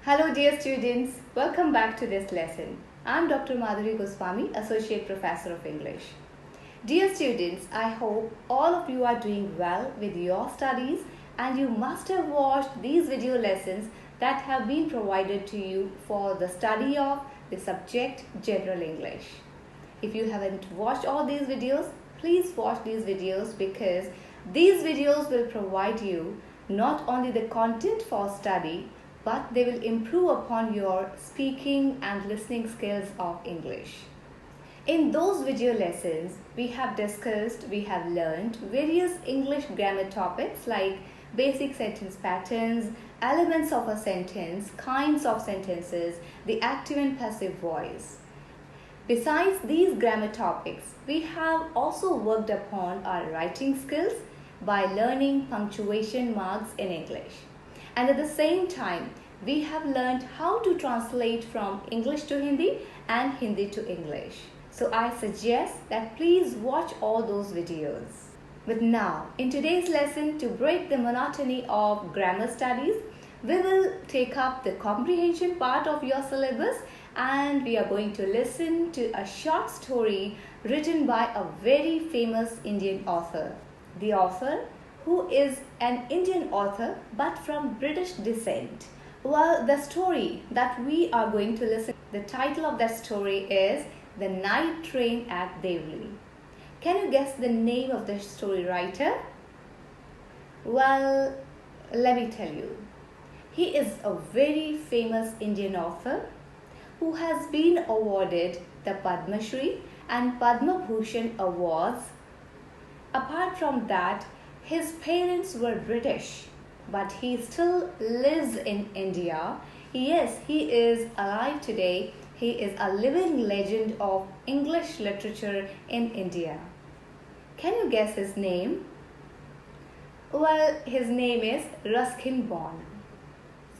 Hello dear students, welcome back to this lesson. I am Dr. Madhuri Goswami, Associate Professor of English. Dear students, I hope all of you are doing well with your studies and you must have watched these video lessons that have been provided to you for the study of the subject General English. If you haven't watched all these videos, please watch these videos because these videos will provide you not only the content for study but they will improve upon your speaking and listening skills of English. In those video lessons, we have learned various English grammar topics like basic sentence patterns, elements of a sentence, kinds of sentences, the active and passive voice. Besides these grammar topics, we have also worked upon our writing skills by learning punctuation marks in English. And at the same time, we have learned how to translate from English to Hindi and Hindi to English. So I suggest that please watch all those videos. But now, in today's lesson, to break the monotony of grammar studies, we will take up the comprehension part of your syllabus and we are going to listen to a short story written by a very famous Indian author. The author who is an Indian author but from British descent. Well, the story that we are going to listen, the title of that story is The Night Train at Devli. Can you guess the name of the story writer? Well, let me tell you. He is a very famous Indian author who has been awarded the Padma Shri and Padma Bhushan awards. Apart from that, his parents were British, but he still lives in India. Yes, he is alive today. He is a living legend of English literature in India. Can you guess his name? Well, his name is Ruskin Bond.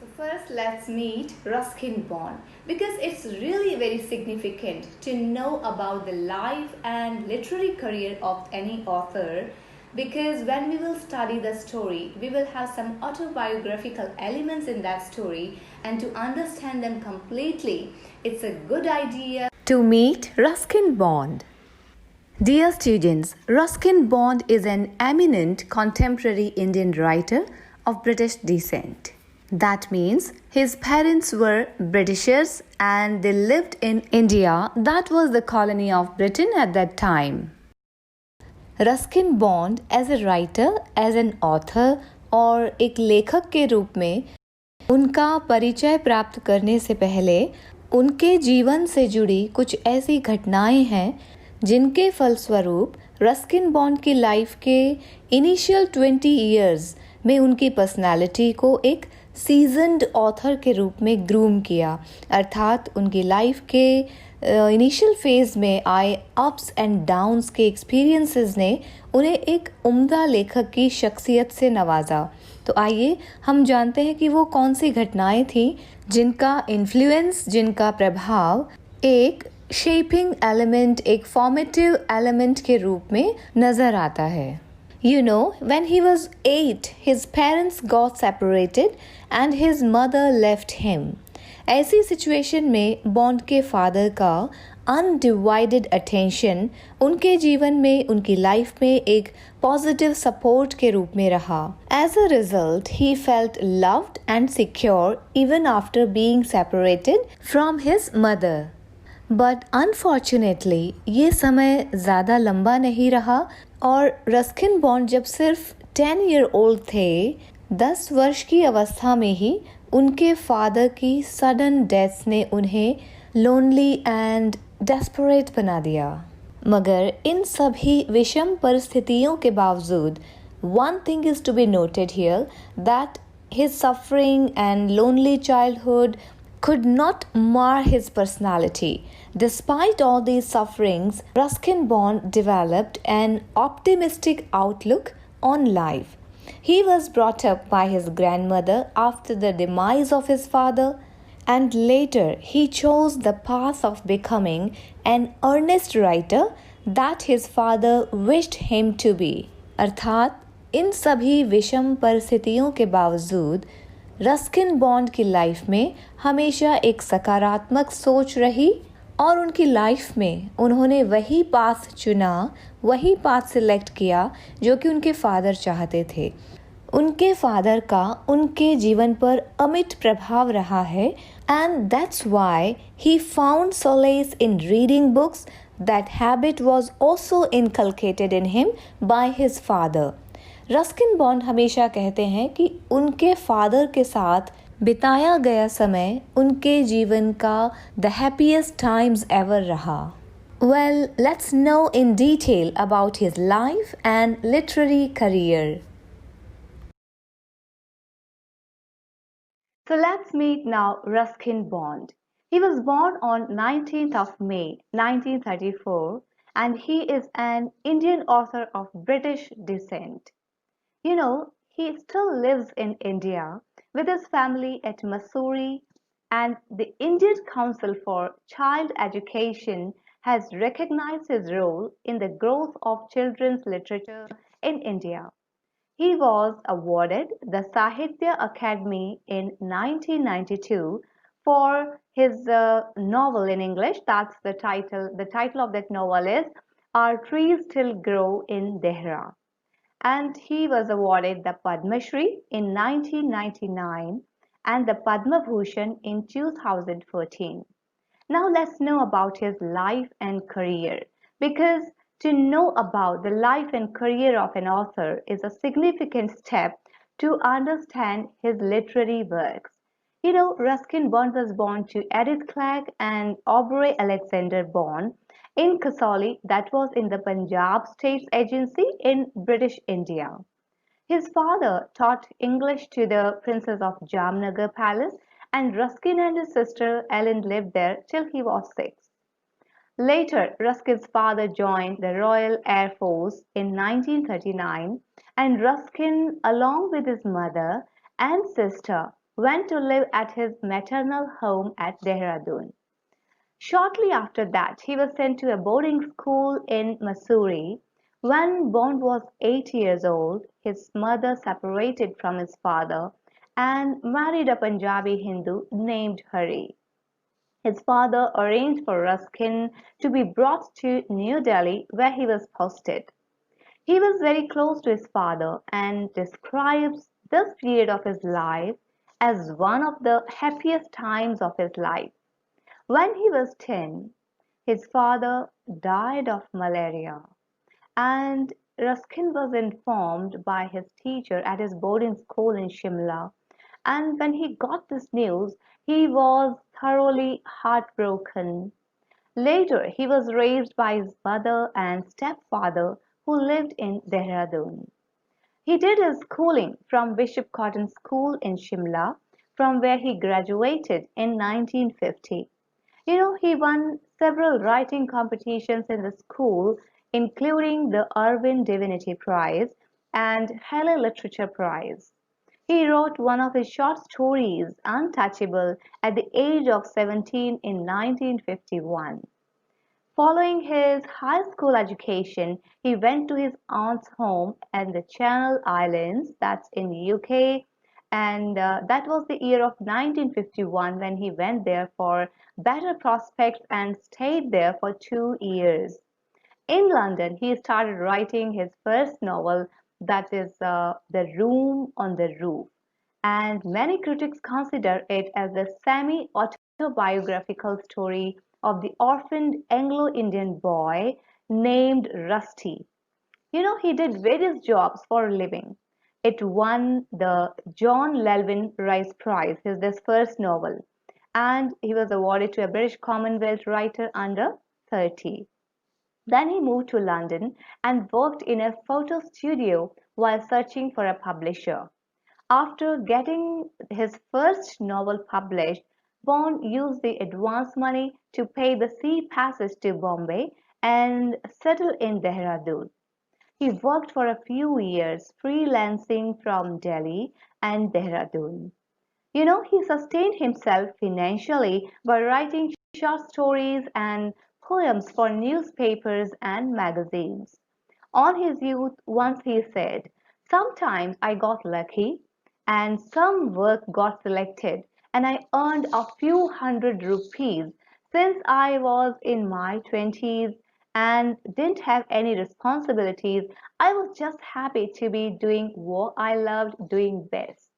So first let's meet Ruskin Bond because it's really very significant to know about the life and literary career of any author, because when we will study the story, we will have some autobiographical elements in that story, and to understand them completely, it's a good idea to meet Ruskin Bond. Dear students, Ruskin Bond is an eminent contemporary Indian writer of British descent. That means his parents were Britishers and they lived in India, that was the colony of Britain at that time. Ruskin Bond as a writer, as an author और एक लेखक के रूप में उनका परिचय प्राप्त करने से पहले उनके जीवन से जुड़ी कुछ ऐसी घटनाएं हैं जिनके फलस्वरूप रस्किन बॉन्ड की लाइफ के इनिशियल 20 इयर्स में उनकी पर्सनालिटी को एक सीजन्ड ऑथर के रूप में ग्रूम किया, अर्थात उनकी लाइफ के इनिशियल फेज में आए अप्स एंड डाउन्स के एक्सपीरियंसेस ने उन्हें एक उम्दा लेखक की शख्सियत से नवाजा। तो आइए हम जानते हैं कि वो कौन सी घटनाएं थीं जिनका इन्फ्लुएंस, जिनका प्रभाव एक शेपिंग एलिमेंट, एक फॉर्मेटिव एलिमेंट के रूप में नज़र आता है। You know, when he was 8, his parents got separated and his mother left him. ऐसी सिचुएशन में बॉन्ड के फादर का अनडिवाइडेड अटेंशन उनके जीवन में, उनकी लाइफ में एक पॉजिटिव सपोर्ट के रूप में रहा। As a result he felt loved and secure even after being separated from his mother. But unfortunately ये समय ज़्यादा लंबा नहीं रहा और रस्किन बॉन्ड जब सिर्फ 10 ईयर ओल्ड थे, 10 वर्ष की अवस्था में ही उनके फादर की सडन डेथ ने उन्हें लोनली एंड डेस्परेट बना दिया। मगर इन सभी विषम परिस्थितियों के बावजूद one thing is to be noted here that his suffering and lonely childhood could not mar his personality. Despite all these sufferings, Ruskin Bond developed an optimistic outlook on life. He was brought up by his grandmother after the demise of his father, and later he chose the path of becoming an earnest writer that his father wished him to be. अर्थात इन सभी विषम परिस्थितियों के बावजूद Ruskin bond की life में हमेशा एक सकारात्मक सोच रही और उनकी लाइफ में उन्होंने वही पाथ चुना, वही पाथ सिलेक्ट किया जो कि उनके फादर चाहते थे। उनके फादर का उनके जीवन पर अमिट प्रभाव रहा है and that's why he found solace in reading books. That habit was also inculcated in him by his father. Ruskin bond हमेशा कहते हैं कि उनके फादर के साथ बिताया गया समय उनके जीवन का द हैप्पीएस्ट टाइम्स एवर रहा। Well, let's know in detail about his life and literary career. So let's meet now Ruskin Bond. He was born on 19th of May 1934 and he is an Indian author of British descent. You know, he still lives in India with his family at Mussoorie, and the Indian Council for Child Education has recognized his role in the growth of children's literature in India. He was awarded the Sahitya Akademi in 1992 for his novel in English. That's the title. The title of that novel is Our Trees Still Grow in Dehra. And he was awarded the Padma Shri in 1999 and the Padma Bhushan in 2014. Now let's know about his life and career, because to know about the life and career of an author is a significant step to understand his literary works. You know, Ruskin Bond was born to Edith Clegg and Aubrey Alexander Bond in Kasauli, that was in the Punjab States Agency in British India. His father taught English to the Princess of Jamnagar Palace, and Ruskin and his sister Ellen lived there till he was 6. Later, Ruskin's father joined the Royal Air Force in 1939, and Ruskin, along with his mother and sister, went to live at his maternal home at Dehradun. Shortly after that, he was sent to a boarding school in Mussoorie. When Bond was 8 years old, his mother separated from his father and married a Punjabi Hindu named Hari. His father arranged for Ruskin to be brought to New Delhi, where he was posted. He was very close to his father and describes this period of his life as one of the happiest times of his life. When he was 10, his father died of malaria, and Ruskin was informed by his teacher at his boarding school in Shimla. And when he got this news, he was thoroughly heartbroken. Later, he was raised by his mother and stepfather who lived in Dehradun. He did his schooling from Bishop Cotton School in Shimla, from where he graduated in 1950. You know, he won several writing competitions in the school, including the Irving Divinity Prize and Haley Literature Prize. He wrote one of his short stories, Untouchable, at the age of 17 in 1951. Following his high school education, he went to his aunt's home in the Channel Islands, that's in the UK, and that was the year of 1951 when he went there for better prospects and stayed there for 2 years. In London, he started writing his first novel, that is The Room on the Roof, and many critics consider it as a semi autobiographical story of the orphaned Anglo Indian boy named Rusty. You know, he did various jobs for a living. It won the John Llewellyn Rice Prize, his first novel, and he was awarded to a British Commonwealth writer under 30. Then he moved to London and worked in a photo studio while searching for a publisher. After getting his first novel published, Bond used the advance money to pay the sea passage to Bombay and settle in Dehradun. He worked for a few years freelancing from Delhi and Dehradun. You know, he sustained himself financially by writing short stories and poems for newspapers and magazines. On his youth, once he said, "Sometimes I got lucky, and some work got selected, and I earned a few hundred rupees since I was in my 20s and didn't have any responsibilities. I was just happy to be doing what I loved doing best.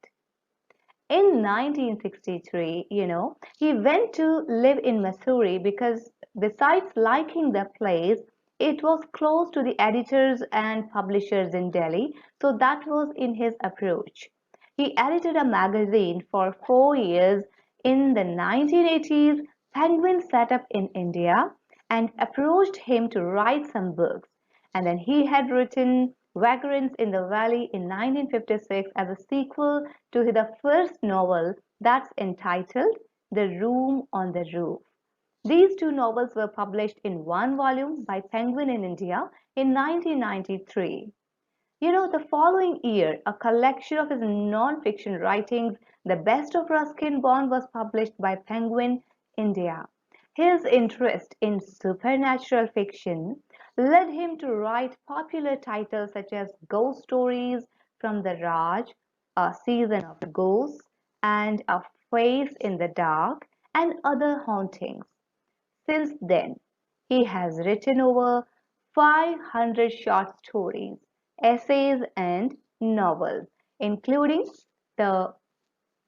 In 1963, he went to live in Missouri because besides liking the place, it was close to the editors and publishers in Delhi, so that was in his approach. He edited a magazine for 4 years. In the 1980s, Penguin set up in India and approached him to write some books. And then he had written Vagrants in the Valley in 1956 as a sequel to the first novel that's entitled The Room on the Roof. These two novels were published in one volume by Penguin in India in 1993. The following year, a collection of his non-fiction writings, The Best of Ruskin Bond, was published by Penguin India. His interest in supernatural fiction led him to write popular titles such as Ghost Stories from the Raj, A Season of Ghosts, and A Face in the Dark, and other hauntings. Since then, he has written over 500 short stories, essays, and novels, including The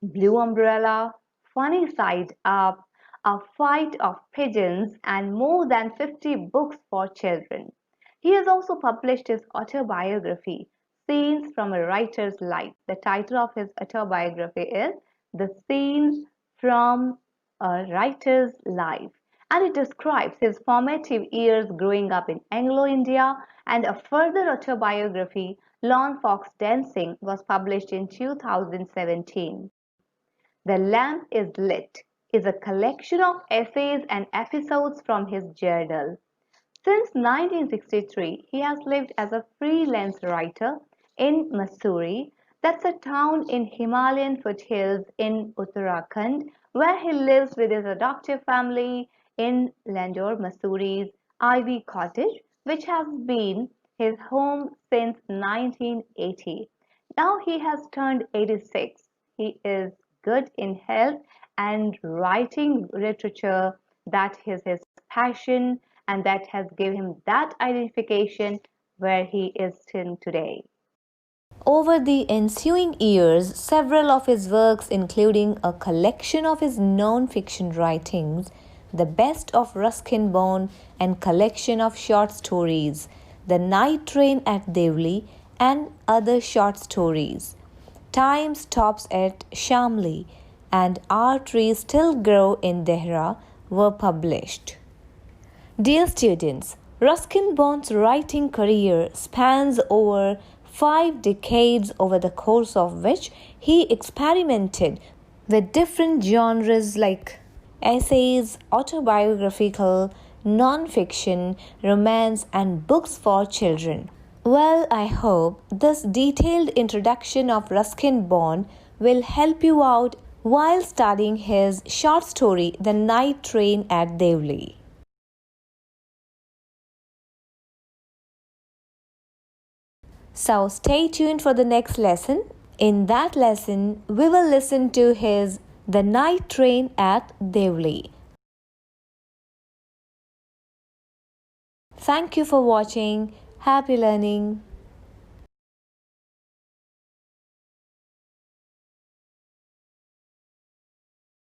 Blue Umbrella, Funny Side Up, A Fight of Pigeons, and more than 50 books for children. He has also published his autobiography, Scenes from a Writer's Life. The title of his autobiography is The Scenes from a Writer's Life, and it describes his formative years growing up in Anglo-India, and a further autobiography, Lawn Fox Dancing, was published in 2017. The Lamp is Lit is a collection of essays and episodes from his journal. Since 1963, he has lived as a freelance writer in Mussoorie, that's a town in Himalayan foothills in Uttarakhand, where he lives with his adoptive family in Landor, Mussoorie's Ivy Cottage, which has been his home since 1980. Now he has turned 86. He is good in health and writing literature that is his passion and that has given him that identification where he is still today. Over the ensuing years, several of his works, including a collection of his non-fiction writings, The Best of Ruskin Bond, and collection of short stories, The Night Train at Devli, and other short stories, Time Stops at Shamli, and Our Trees Still Grow in Dehra, were published. Dear students, Ruskin Bond's writing career spans over 5 decades, over the course of which he experimented with different genres like essays, autobiographical, non-fiction, romance, and books for children. Well, I hope this detailed introduction of Ruskin Bond will help you out while studying his short story, The Night Train at Devli. So stay tuned for the next lesson. In that lesson, we will listen to his The Night Train at Devli. Thank you for watching. Happy learning.